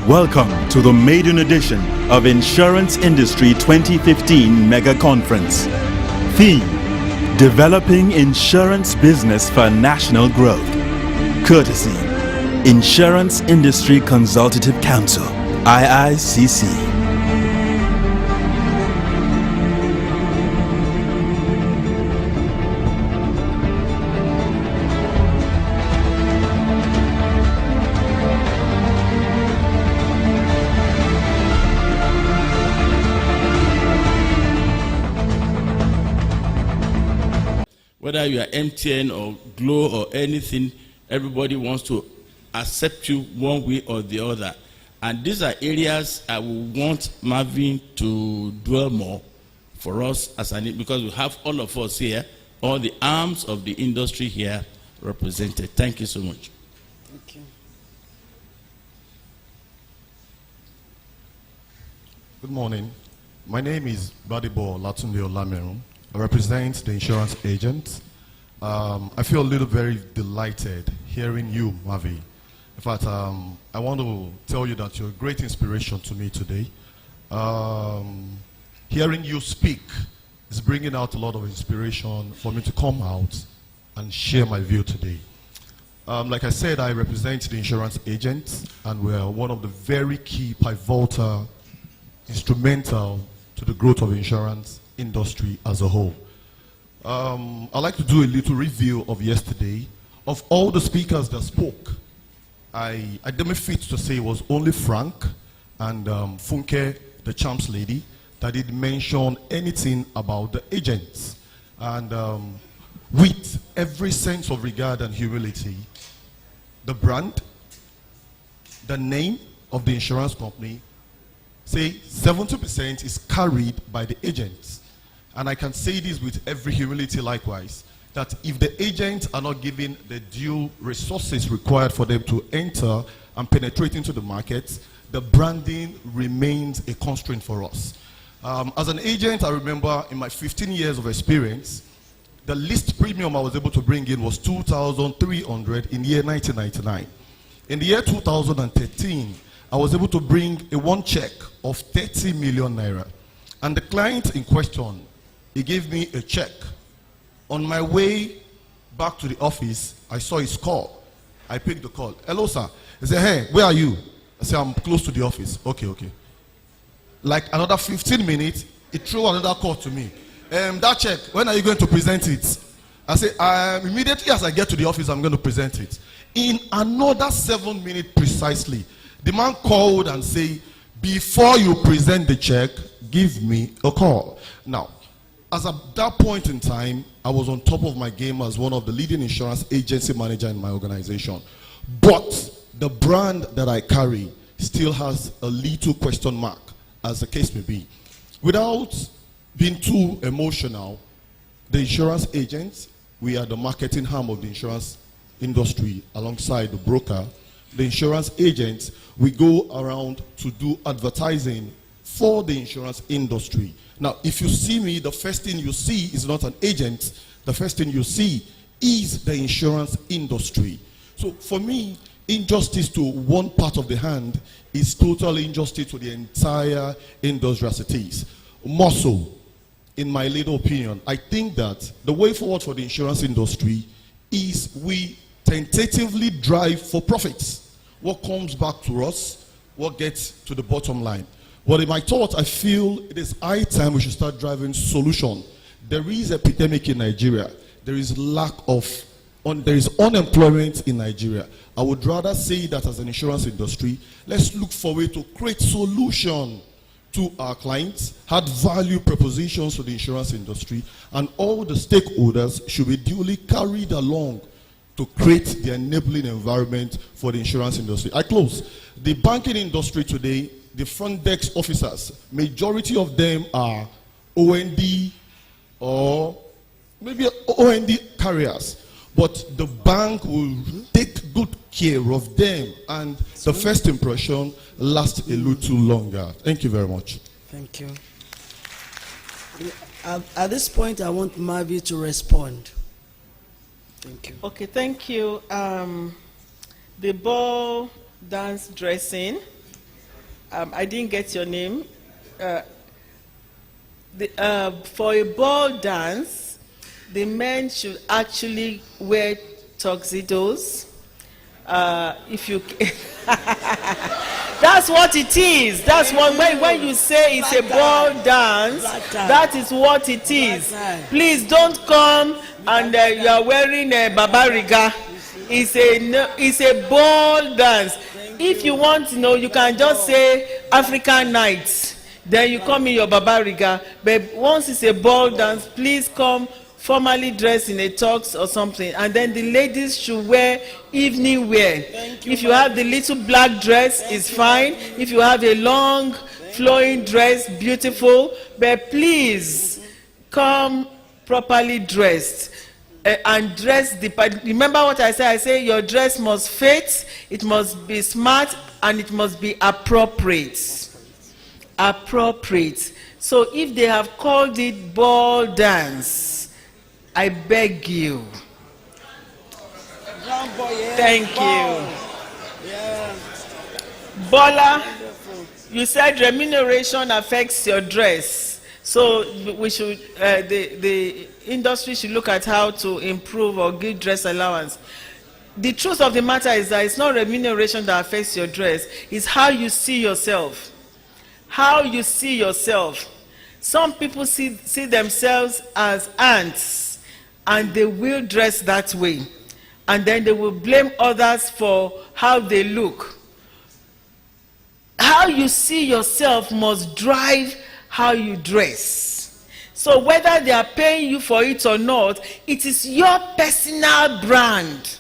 Welcome to the maiden edition of Insurance Industry 2015 Mega Conference. Theme: Developing Insurance Business for National Growth. Courtesy: Insurance Industry Consultative Council, iicc. Whether you are MTN or Glo or anything, everybody wants to accept you one way or the other. And these are areas I will want Marvin to dwell more for us because we have all of us here, all the arms of the industry here represented. Thank you so much. Thank you. Good morning. My name is Badibo Latunde Olameru. I represent the insurance agents. I feel very delighted hearing you, Mavi. In fact, I want to tell you that you're a great inspiration to me today. Hearing you speak is bringing out a lot of inspiration for me to come out and share my view today. Like I said, I represent the insurance agents, and we're one of the very key pivotal, instrumental to the growth of the insurance industry as a whole. I'd like to do a little review of yesterday. Of all the speakers that spoke, I deem it fit to say it was only Frank and Funke, the champs lady, that did mention anything about the agents. And with every sense of regard and humility, the brand, the name of the insurance company, say 70% is carried by the agents. And I can say this with every humility likewise, that if the agents are not given the due resources required for them to enter and penetrate into the market, the branding remains a constraint for us. As an agent, I remember in my 15 years of experience, the least premium I was able to bring in was 2,300 in the year 1999. In the year 2013, I was able to bring a one check of 30 million naira. And the client in question, he gave me a check. On my way back to the office, I saw his call. I picked the call. Hello, sir. He said, hey, where are you? I said, I'm close to the office. Okay. Like another 15 minutes, he threw another call to me. That check, when are you going to present it? I said, immediately as I get to the office, I'm going to present it. In another 7 minutes precisely, the man called and said, before you present the check, give me a call. Now, as at that point in time, I was on top of my game as one of the leading insurance agency manager in my organization. But the brand that I carry still has a little question mark, as the case may be. Without being too emotional, the insurance agents, we are the marketing arm of the insurance industry alongside the broker. The insurance agents, we go around to do advertising for the insurance industry. Now, if you see me, the first thing you see is not an agent. The first thing you see is the insurance industry. So for me, injustice to one part of the hand is total injustice to the entire industry as it is. More so, in my little opinion, I think that the way forward for the insurance industry is we tentatively drive for profits. What comes back to us, what gets to the bottom line. But in my thought, I feel it is high time we should start driving solution. There is an epidemic in Nigeria. There is there is unemployment in Nigeria. I would rather say that as an insurance industry, let's look for a way to create solution to our clients, add value propositions to the insurance industry, and all the stakeholders should be duly carried along to create the enabling environment for the insurance industry. I close. The banking industry today, the front desk officers, majority of them are OND or maybe OND carriers. But the bank will take good care of them, and the first impression lasts a little longer. Thank you very much. Thank you. At this point, I want Mavi to respond. Thank you. Okay, thank you. The ball dance dressing I didn't get your name. For a ball dance, the men should actually wear tuxedos. If you, that's what it is. That's what when you say it's a ball dance, that is what it is. Please don't come and you are wearing a babariga. It's a ball dance. If you want to know, you can just say African nights. Then you come in your babariga. But once it's a ball dance, please come formally dressed in a tux or something. And then the ladies should wear evening wear. If you have the little black dress, it's fine. If you have a long flowing dress, beautiful. But please come properly dressed. And dress remember what I said? I say your dress must fit, it must be smart, and it must be appropriate. Appropriate. So if they have called it ball dance, I beg you. Thank you. Bola, you said remuneration affects your dress. So we should, the industry should look at how to improve or give dress allowance. The truth of the matter is that it's not remuneration that affects your dress. It's how you see yourself. How you see yourself. Some people see themselves as ants, and they will dress that way. And then they will blame others for how they look. How you see yourself must drive how you dress. So whether they are paying you for it or not, it is your personal brand.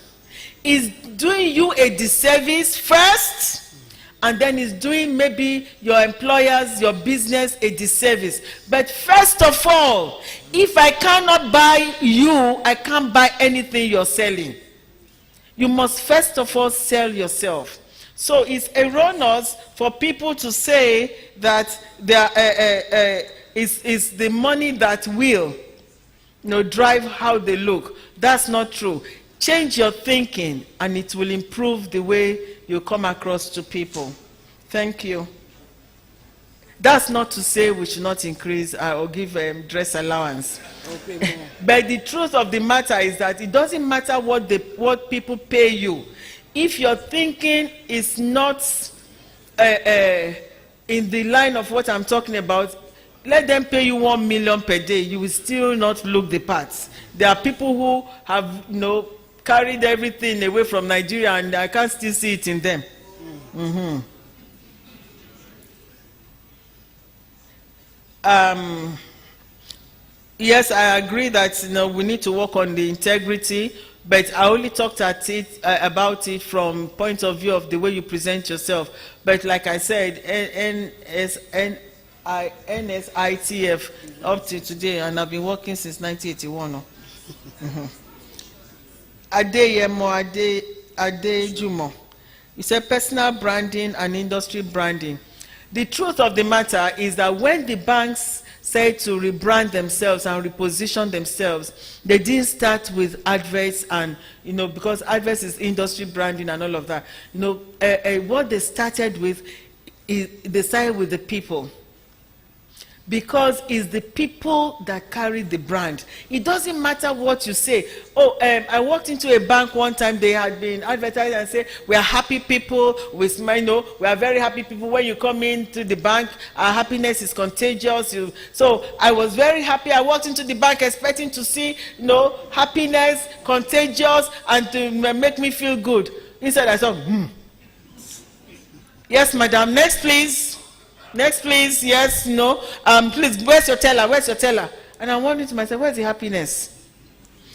It's doing you a disservice first, and then it's doing maybe your employers, your business a disservice. But first of all, if I cannot buy you, I can't buy anything you're selling. You must first of all sell yourself. So it's erroneous for people to say that it's the money that will, drive how they look. That's not true. Change your thinking, and it will improve the way you come across to people. Thank you. That's not to say we should not increase or give dress allowance. Okay, but the truth of the matter is that it doesn't matter what people pay you. If your thinking is not in the line of what I'm talking about, let them pay you 1 million per day. You will still not look the parts. There are people who have, carried everything away from Nigeria, and I can't still see it in them. Mm-hmm. Yes, I agree that we need to work on the integrity. But I only talked about it from point of view of the way you present yourself. But like I said, NSITF up to today, and I've been working since 1981. Ade Jumo. You said personal branding and industry branding. The truth of the matter is that when the banks said to rebrand themselves and reposition themselves, they didn't start with adverts and, because adverts is industry branding and all of that. What they started with is they started with the people. Because it's the people that carry the brand. It doesn't matter what you say. I walked into a bank one time, they had been advertising and say, we are happy people, we smile, we are very happy people. When you come into the bank, our happiness is contagious. So I was very happy. I walked into the bank expecting to see, happiness, contagious, and to make me feel good. Instead I thought, Yes, madam, next please. Next, please. Yes, no. Please, where's your teller? Where's your teller? And I'm wondering to myself, where's the happiness?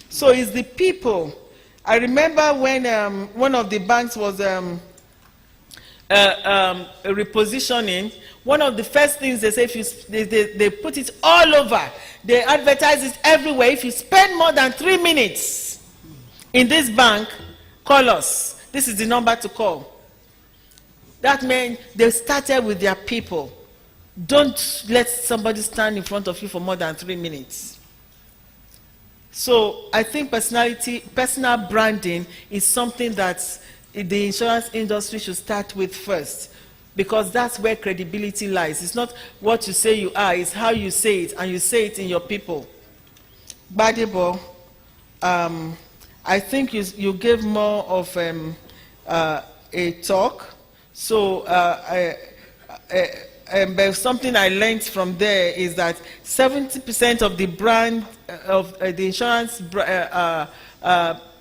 So it's the people. I remember when one of the banks was repositioning. One of the first things they say, they put it all over. They advertise it everywhere. If you spend more than 3 minutes in this bank, call us. This is the number to call. That meant they started with their people. Don't let somebody stand in front of you for more than 3 minutes. So I think personal branding is something that the insurance industry should start with first. because that's where credibility lies. It's not what you say you are, it's how you say it, and you say it in your people. Gbadebo, I think you gave more of a talk, so but something I learned from there is that 70% of the brand of the insurance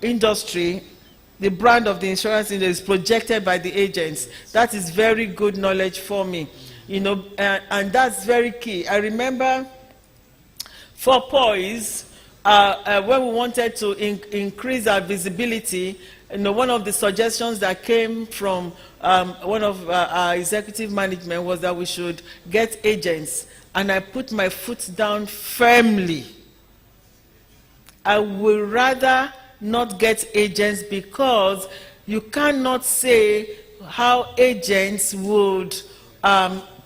industry, the brand of the insurance industry is projected by the agents. That is very good knowledge for me, you know, and that's very key. I remember for Poise, when we wanted to increase our visibility, you know, one of the suggestions that came from one of our executive management was that we should get agents, and I put my foot down firmly. I would rather not get agents, because you cannot say how agents would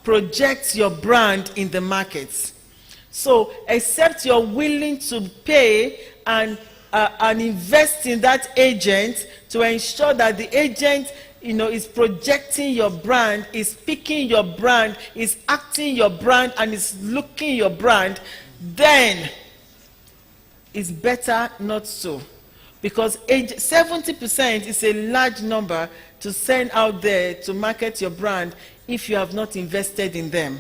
project your brand in the markets. So, except you're willing to pay and invest in that agent to ensure that the agent, you know, is projecting your brand, is speaking your brand, is acting your brand, and is looking your brand, then it's better not so. Because 70% is a large number to send out there to market your brand if you have not invested in them.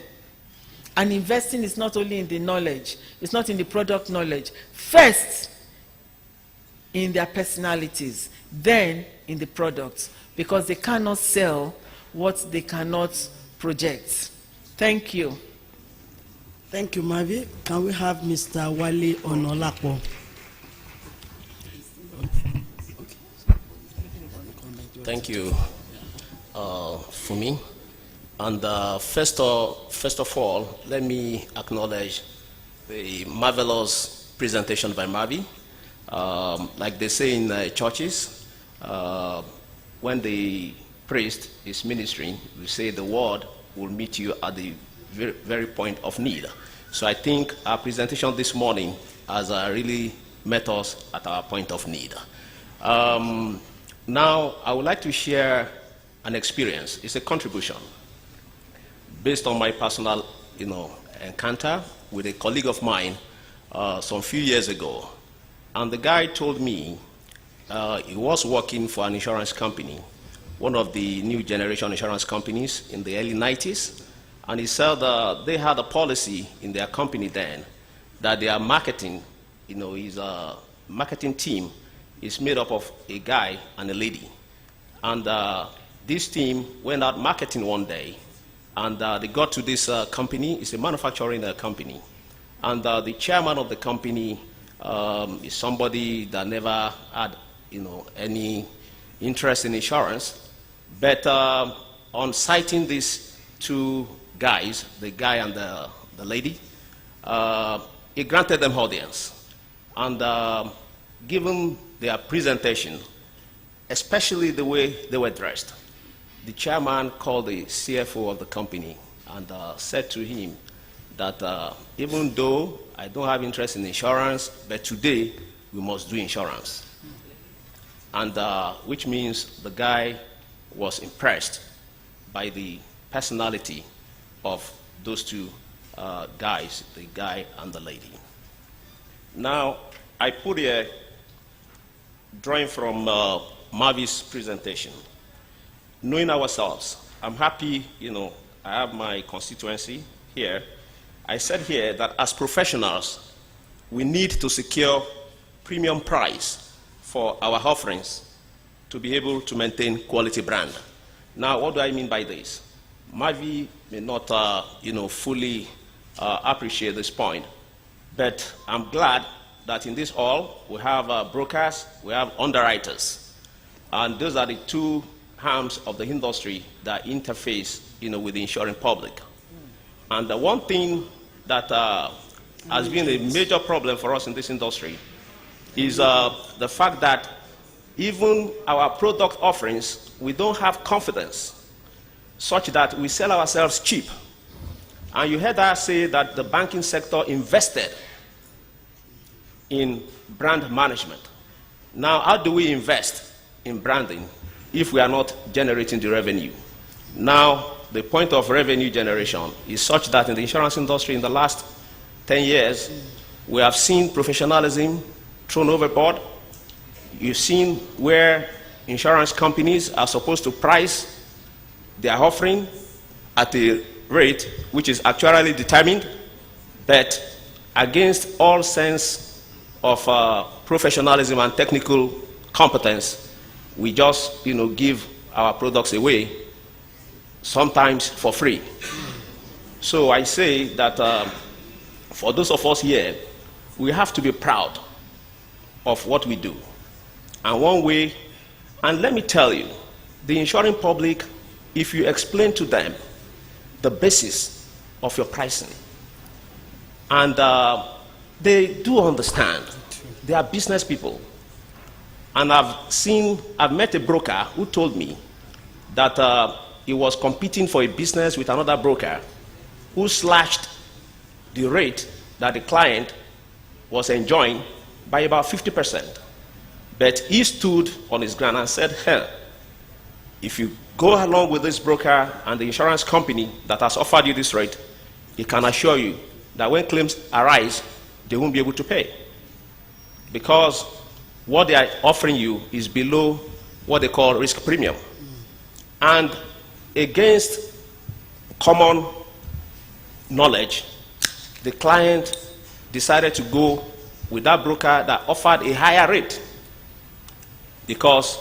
And investing is not only in the knowledge, it's not in the product knowledge. First, in their personalities, then in the products, because they cannot sell what they cannot project. Thank you. Thank you, Mavi. Can we have Mr. Wale Onolapo? Thank you, Fumi. And first of all, let me acknowledge the marvelous presentation by Mavi. Like they say in churches, when the priest is ministering, we say the word will meet you at the very point of need. So I think our presentation this morning has really met us at our point of need. Now, I would like to share an experience. It's a contribution based on my personal, encounter with a colleague of mine some few years ago. And the guy told me he was working for an insurance company, one of the new generation insurance companies in the early 90s. And he said they had a policy in their company then that their marketing, his marketing team is made up of a guy and a lady. And this team went out marketing one day, and they got to this company. It's a manufacturing company. And the chairman of the company is somebody that never had, any interest in insurance. But on citing these two guys, the guy and the lady, he granted them audience. And given their presentation, especially the way they were dressed, the chairman called the CFO of the company and said to him that even though I don't have interest in insurance, but today we must do insurance. And which means the guy was impressed by the personality of those two guys, the guy and the lady. Now, I put a drawing from Mavi's presentation. Knowing ourselves, I'm happy, I have my constituency here. I said here that as professionals, we need to secure premium price for our offerings to be able to maintain quality brand. Now, what do I mean by this? Mavi may not, fully appreciate this point, but I'm glad that in this hall we have brokers, we have underwriters, and those are the two arms of the industry that interface, with the insuring public. And the one thing that has been a major problem for us in this industry is the fact that even our product offerings, we don't have confidence such that we sell ourselves cheap. And you heard us say that the banking sector invested in brand management. Now, how do we invest in branding if we are not generating the revenue? Now, the point of revenue generation is such that in the insurance industry in the last 10 years, we have seen professionalism thrown overboard. You've seen where insurance companies are supposed to price their offering at a rate which is actuarially determined, but against all sense of professionalism and technical competence, we just give our products away, sometimes for free. So I say that for those of us here, we have to be proud of what we do. And one way, and let me tell you, the insuring public, if you explain to them the basis of your pricing, and they do understand, they are business people. And I've met a broker who told me that he was competing for a business with another broker who slashed the rate that the client was enjoying by about 50%. But he stood on his ground and said, hell, if you go along with this broker and the insurance company that has offered you this rate, he can assure you that when claims arise, they won't be able to pay. Because what they are offering you is below what they call risk premium. And against common knowledge, the client decided to go with that broker that offered a higher rate because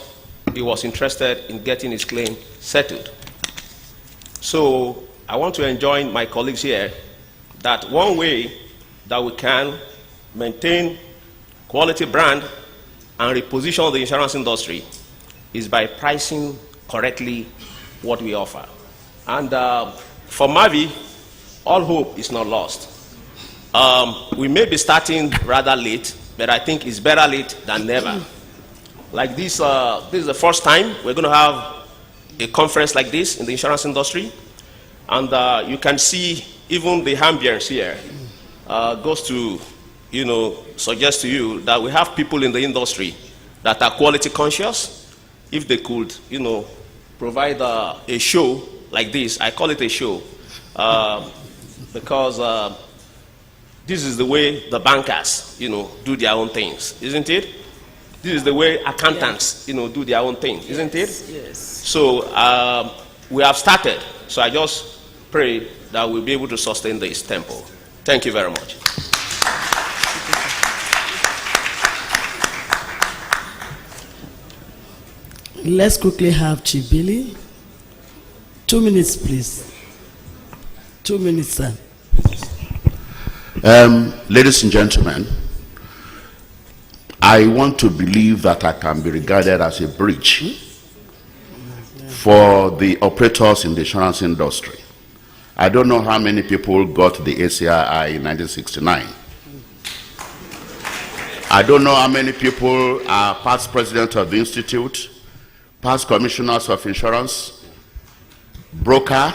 he was interested in getting his claim settled. So I want to enjoin my colleagues here that one way that we can maintain quality brand and reposition the insurance industry is by pricing correctly what we offer. And for Mavi, all hope is not lost. We may be starting rather late, but I think it's better late than never. Like this is the first time we're going to have a conference like this in the insurance industry. And you can see even the ambience here goes to, suggest to you that we have people in the industry that are quality conscious. If they could, provide a show like this, I call it a show, because this is the way the bankers, do their own things, isn't it? This is the way accountants, do their own thing, isn't it? Yes. So we have started. So I just pray that we'll be able to sustain this tempo. Thank you very much. Let's quickly have Chibili. 2 minutes, please. 2 minutes, sir. Ladies and gentlemen, I want to believe that I can be regarded as a bridge for the operators in the insurance industry. I don't know how many people got the ACII in 1969. I don't know how many people are past president of the institute, past commissioners of insurance, broker,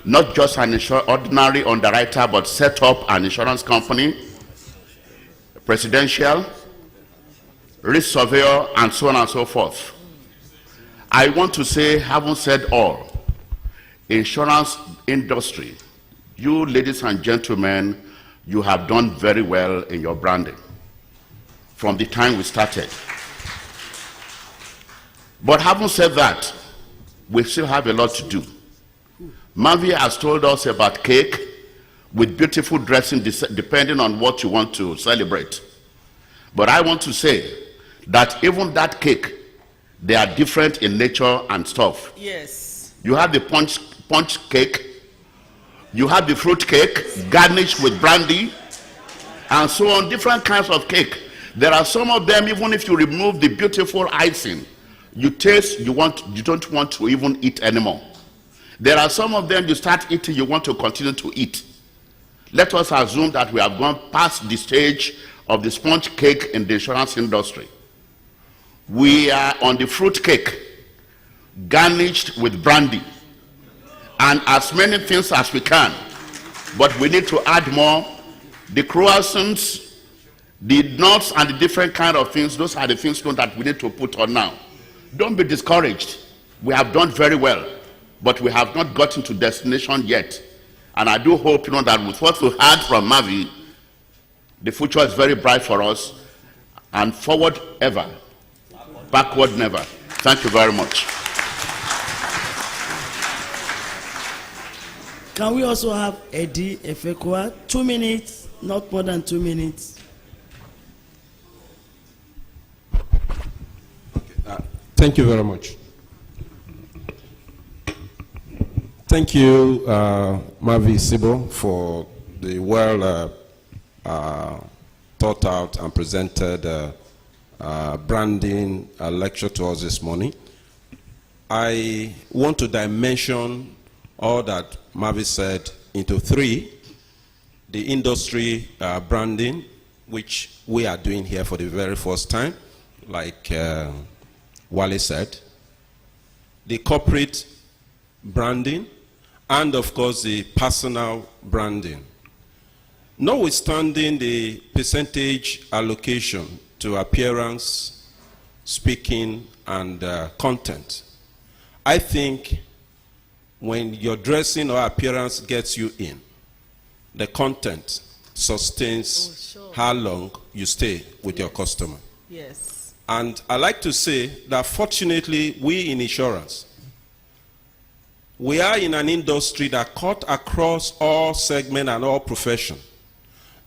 not just an ordinary underwriter, but set up an insurance company, presidential, risk surveyor, and so on and so forth. I want to say, having said all, insurance industry, you ladies and gentlemen, you have done very well in your branding from the time we started. But having said that, we still have a lot to do. Mavi has told us about cake with beautiful dressing depending on what you want to celebrate. But I want to say that even that cake, they are different in nature and stuff. Yes. You have the punch cake, you have the fruit cake garnished with brandy, and so on, different kinds of cake. There are some of them, even if you remove the beautiful icing, you taste, you don't want to even eat anymore. There are some of them you start eating, you want to continue to eat. Let us assume that we have gone past the stage of the sponge cake in the insurance industry. We are on the fruit cake, garnished with brandy, and as many things as we can. But we need to add more. The croissants, the nuts, and the different kind of things, those are the things that we need to put on now. Don't be discouraged. We have done very well. but we have not gotten to destination yet. And I do hope, that with what we heard from Mavi, the future is very bright for us, and forward ever, backward never. Thank you very much. Can we also have Eddie Efekwa? 2 minutes, not more than 2 minutes. Thank you very much. Thank you, Mavi Sibo, for the well thought out and presented branding lecture to us this morning. I want to dimension all that Mavi said into 3. The industry branding, which we are doing here for the very first time, like Wale said. The corporate branding, and of course the personal branding. Notwithstanding the percentage allocation to appearance, speaking, and content, I think when your dressing or appearance gets you in, the content sustains how long you stay with your customer. Yes. And I like to say that fortunately, we in insurance, we are in an industry that cut across all segments and all professions.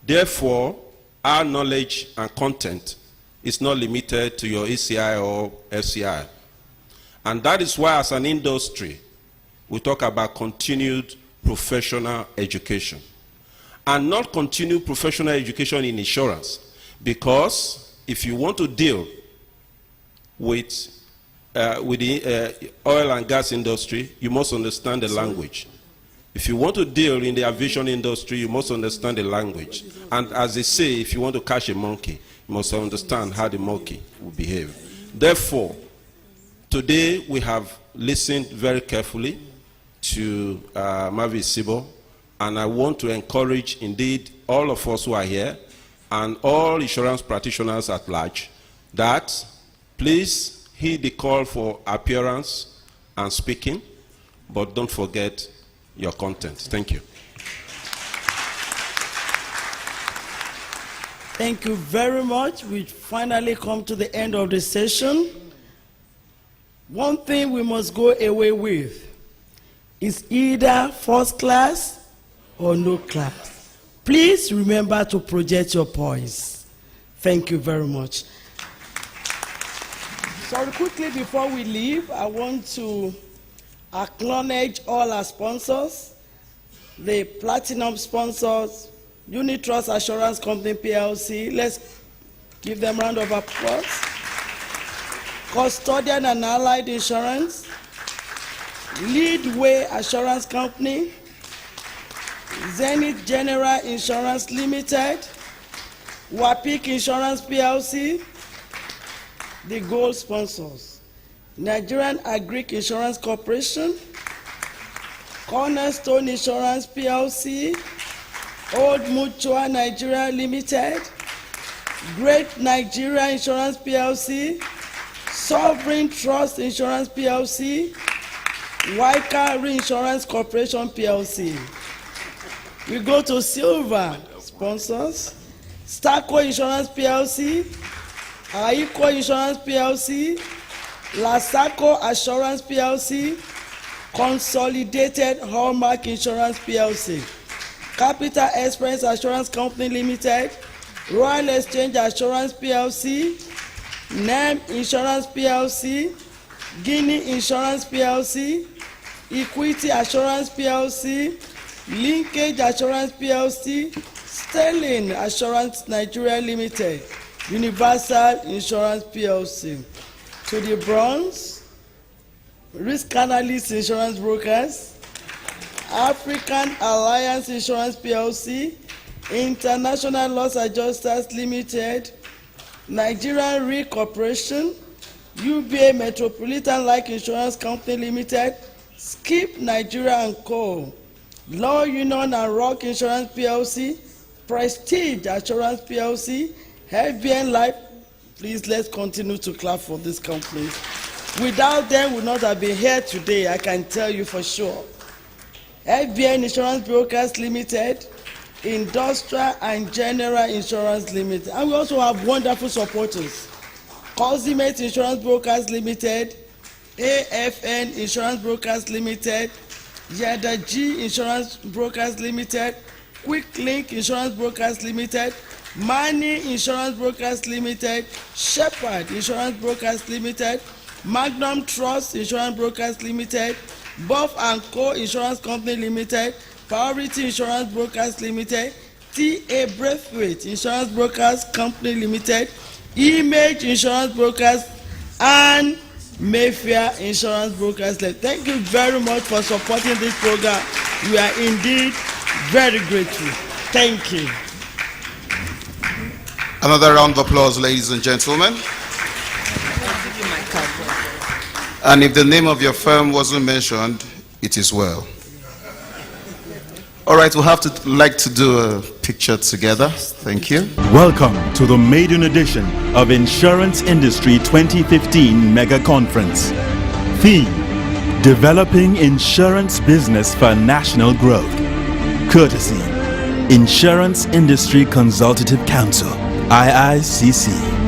Therefore, our knowledge and content is not limited to your ECI or FCI. And that is why, as an industry, we talk about continued professional education. And not continued professional education in insurance. Because if you want to deal with the oil and gas industry, you must understand the language. If you want to deal in the aviation industry, you must understand the language. And as they say, if you want to catch a monkey, you must understand how the monkey will behave. Therefore, today we have listened very carefully to Mavi Sibo, and I want to encourage indeed all of us who are here and all insurance practitioners at large that please heed the call for appearance and speaking, but don't forget your content. Thank you. Thank you very much. We finally come to the end of the session. One thing we must go away with is either first class or no class. Please remember to project your poise. Thank you very much. So quickly before we leave, I want to acknowledge all our sponsors, the platinum sponsors, Unit Trust Assurance Company PLC. Let's give them a round of applause. Custodian and Allied Insurance, Leadway Assurance Company, Zenith General Insurance Limited, Wapik Insurance PLC, the gold sponsors, Nigerian Agric Insurance Corporation, Cornerstone Insurance PLC, Old Mutual Nigeria Limited, Great Nigeria Insurance PLC, Sovereign Trust Insurance PLC, Waika Reinsurance Corporation PLC. We go to silver sponsors, Starco Insurance PLC, Aiko Insurance PLC, Lasaco Assurance PLC, Consolidated Hallmark Insurance PLC, Capital Express Assurance Company Limited, Royal Exchange Assurance PLC, NEM Insurance PLC, Guinea Insurance PLC, Equity Assurance PLC, Linkage Assurance PLC, Sterling Assurance Nigeria Limited, Universal Insurance PLC. To the bronze, Risk Analyst Insurance Brokers, African Alliance Insurance PLC, International Loss Adjusters Limited, Nigerian Re Corporation, UBA Metropolitan Life Insurance Company Limited, Skip Nigeria & Co., Law Union and Rock Insurance PLC, Prestige Assurance PLC, FBN Life. Please let's continue to clap for this company. Without them, we would not have been here today, I can tell you for sure. FBN Insurance Brokers Limited, Industrial and General Insurance Limited. And we also have wonderful supporters. Consummate Insurance Brokers Limited, AFN Insurance Brokers Limited, Yada G Insurance Brokers Limited, Quick Link Insurance Brokers Limited, Money Insurance Brokers Limited, Shepherd Insurance Brokers Limited, Magnum Trust Insurance Brokers Limited, Buff and Co Insurance Company Limited, Priority Insurance Brokers Limited, TA Braithwaite Insurance Brokers Company Limited, Image Insurance Brokers, and Mayfair Insurance Brokers Limited. Thank you very much for supporting this program. We are indeed very grateful. Thank you. Another round of applause, ladies and gentlemen. And if the name of your firm wasn't mentioned, it is well. All right, we'll have to like to do a picture together. Thank you. Welcome to the maiden edition of Insurance Industry 2015 Mega Conference. Theme: Developing Insurance Business for National Growth. Courtesy: Insurance Industry Consultative Council, iicc.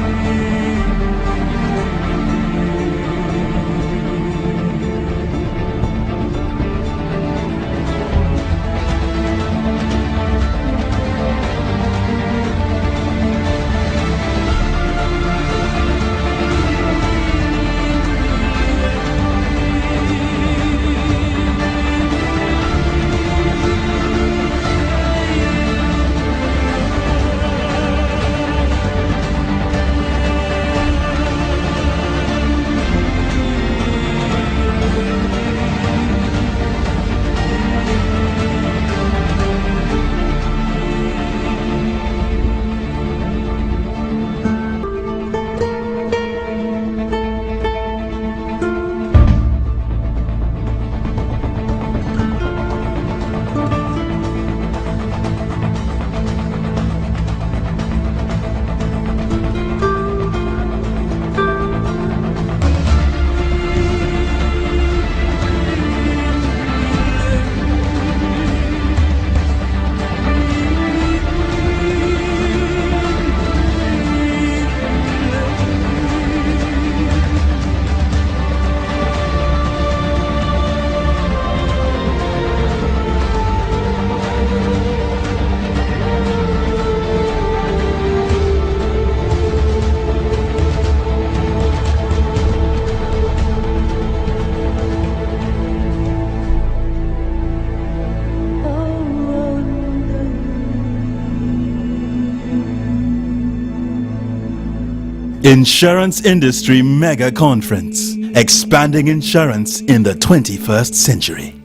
Insurance Industry Mega Conference, expanding insurance in the 21st century.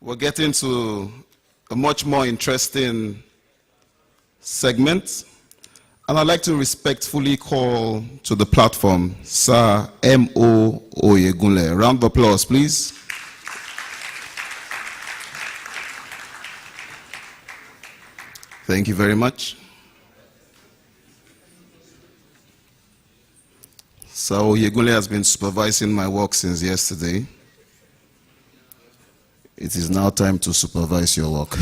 We're getting to a much more interesting segment, and I'd like to respectfully call to the platform Sir M.O. Oyegunle. Round of applause, please. Thank you very much. So Oyegunle has been supervising my work since yesterday. It is now time to supervise your work.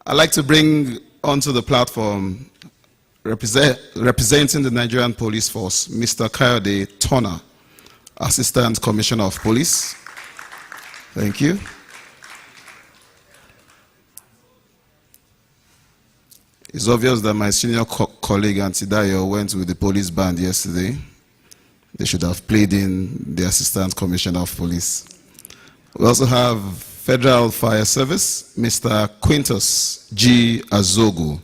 I'd like to bring onto the platform, representing the Nigerian Police Force, Mr. Kayode Turner, Assistant Commissioner of Police. Thank you. It's obvious that my senior colleague, Auntie Dayo, went with the police band yesterday. They should have played in the Assistant Commissioner of Police. We also have Federal Fire Service, Mr. Quintus G. Azogu,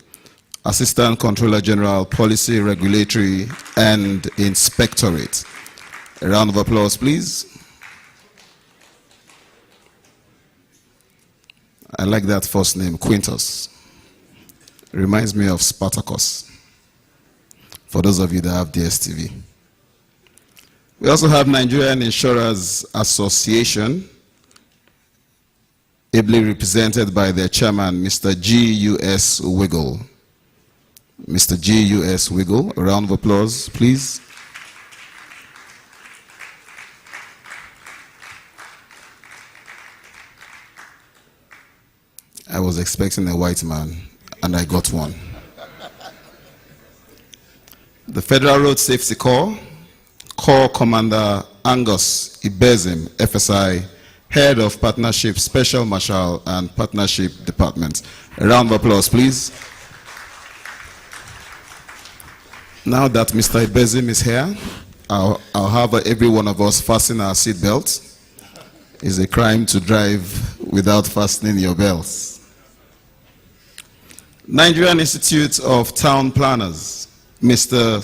Assistant Controller General, Policy, Regulatory, and Inspectorate. A round of applause, please. I like that first name, Quintus. Reminds me of Spartacus, for those of you that have DSTV. We also have Nigerian Insurers Association, ably represented by their chairman, Mr. G.U.S. Wiggle. Mr. G.U.S. Wiggle, a round of applause, please. I was expecting a white man, and I got one. The Federal Road Safety Corps Commander Angus Ibezim, FSI, Head of Partnership, Special Marshal and Partnership Department. A round of applause, please. Now that Mr. Ibezim is here, I'll have every one of us fasten our seatbelts. It's a crime to drive without fastening your belts. Nigerian Institute of Town Planners, Mr.